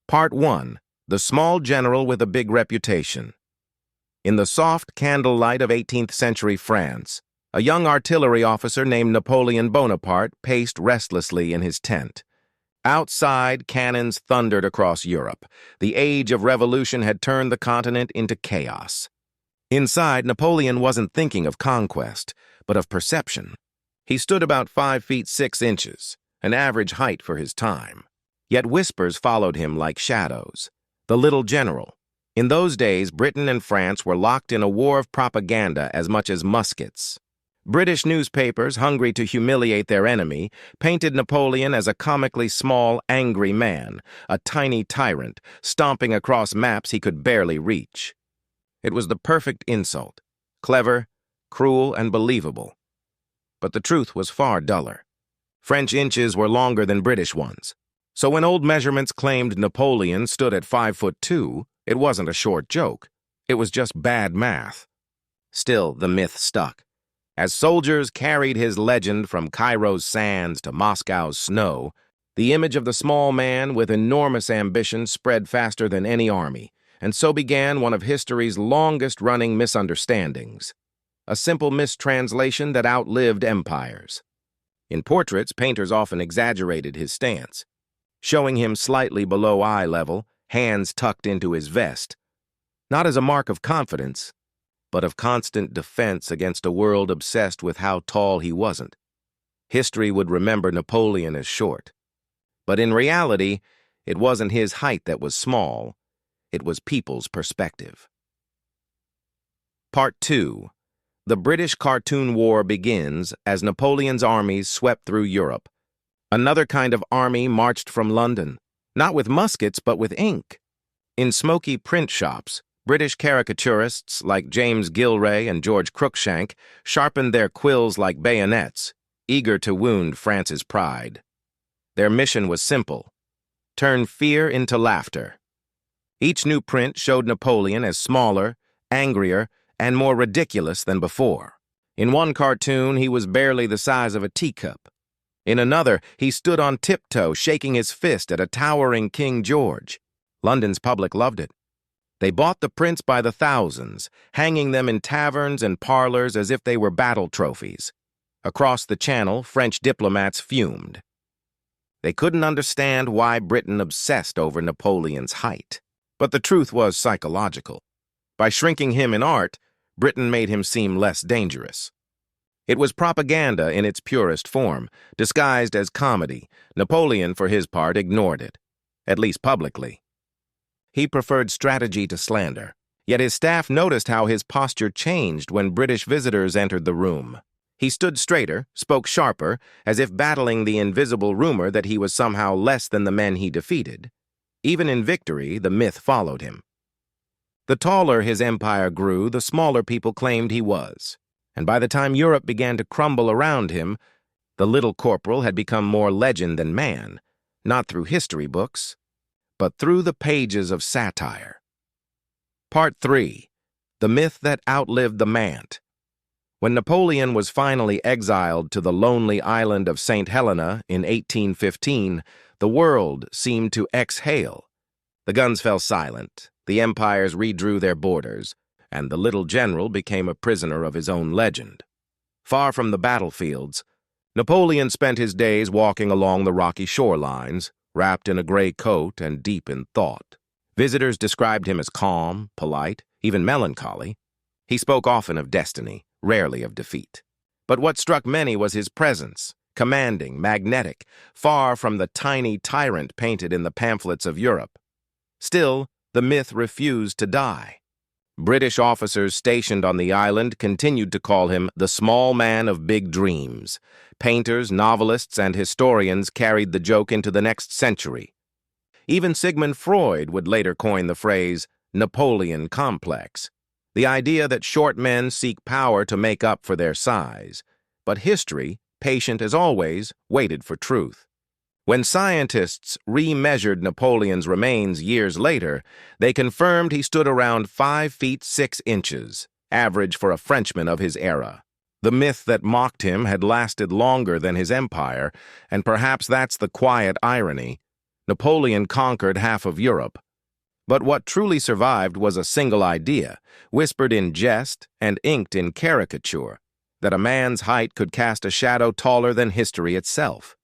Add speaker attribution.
Speaker 1: Part 1. The Small General with a Big Reputation. In the soft candlelight of 18th century France, a young artillery officer named Napoleon Bonaparte paced restlessly in his tent. Outside, cannons thundered across Europe. The age of revolution had turned the continent into chaos. Inside, Napoleon wasn't thinking of conquest, but of perception. He stood about 5 feet 6 inches, an average height for his time. Yet whispers followed him like shadows. The little general. In those days, Britain and France were locked in a war of propaganda as much as muskets. British newspapers, hungry to humiliate their enemy, painted Napoleon as a comically small, angry man, a tiny tyrant, stomping across maps he could barely reach. It was the perfect insult, clever, cruel, and believable. But the truth was far duller. French inches were longer than British ones. So when old measurements claimed Napoleon stood at 5'2", it wasn't a short joke. It was just bad math. Still, the myth stuck. As soldiers carried his legend from Cairo's sands to Moscow's snow, the image of the small man with enormous ambition spread faster than any army, and so began one of history's longest-running misunderstandings. A simple mistranslation that outlived empires. In portraits, painters often exaggerated his stance, showing him slightly below eye level, hands tucked into his vest, not as a mark of confidence, but of constant defense against a world obsessed with how tall he wasn't. History would remember Napoleon as short. But in reality, it wasn't his height that was small, it was people's perspective. Part 2. The British Cartoon War begins as Napoleon's armies swept through Europe. Another kind of army marched from London, not with muskets but with ink. In smoky print shops, British caricaturists like James Gilray and George Cruikshank sharpened their quills like bayonets, eager to wound France's pride. Their mission was simple: turn fear into laughter. Each new print showed Napoleon as smaller, angrier, and more ridiculous than before. In one cartoon, he was barely the size of a teacup. In another, he stood on tiptoe, shaking his fist at a towering King George. London's public loved it. They bought the prints by the thousands, hanging them in taverns and parlors as if they were battle trophies. Across the Channel, French diplomats fumed. They couldn't understand why Britain obsessed over Napoleon's height. But the truth was psychological. By shrinking him in art, Britain made him seem less dangerous. It was propaganda in its purest form, disguised as comedy. Napoleon, for his part, ignored it, at least publicly. He preferred strategy to slander, yet his staff noticed how his posture changed when British visitors entered the room. He stood straighter, spoke sharper, as if battling the invisible rumor that he was somehow less than the men he defeated. Even in victory, the myth followed him. The taller his empire grew, the smaller people claimed he was. And by the time Europe began to crumble around him, the little corporal had become more legend than man, not through history books, but through the pages of satire. Part 3. The Myth That Outlived the Mant. When Napoleon was finally exiled to the lonely island of St. Helena in 1815, the world seemed to exhale. The guns fell silent, the empires redrew their borders, and the little general became a prisoner of his own legend. Far from the battlefields, Napoleon spent his days walking along the rocky shorelines, wrapped in a gray coat and deep in thought. Visitors described him as calm, polite, even melancholy. He spoke often of destiny, rarely of defeat. But what struck many was his presence, commanding, magnetic, far from the tiny tyrant painted in the pamphlets of Europe. Still, the myth refused to die. British officers stationed on the island continued to call him the small man of big dreams. Painters, novelists, and historians carried the joke into the next century. Even Sigmund Freud would later coin the phrase Napoleon complex, the idea that short men seek power to make up for their size. But history, patient as always, waited for truth. When scientists remeasured Napoleon's remains years later, they confirmed he stood around 5 feet 6 inches, average for a Frenchman of his era. The myth that mocked him had lasted longer than his empire, and perhaps that's the quiet irony. Napoleon conquered half of Europe. But what truly survived was a single idea, whispered in jest and inked in caricature, that a man's height could cast a shadow taller than history itself.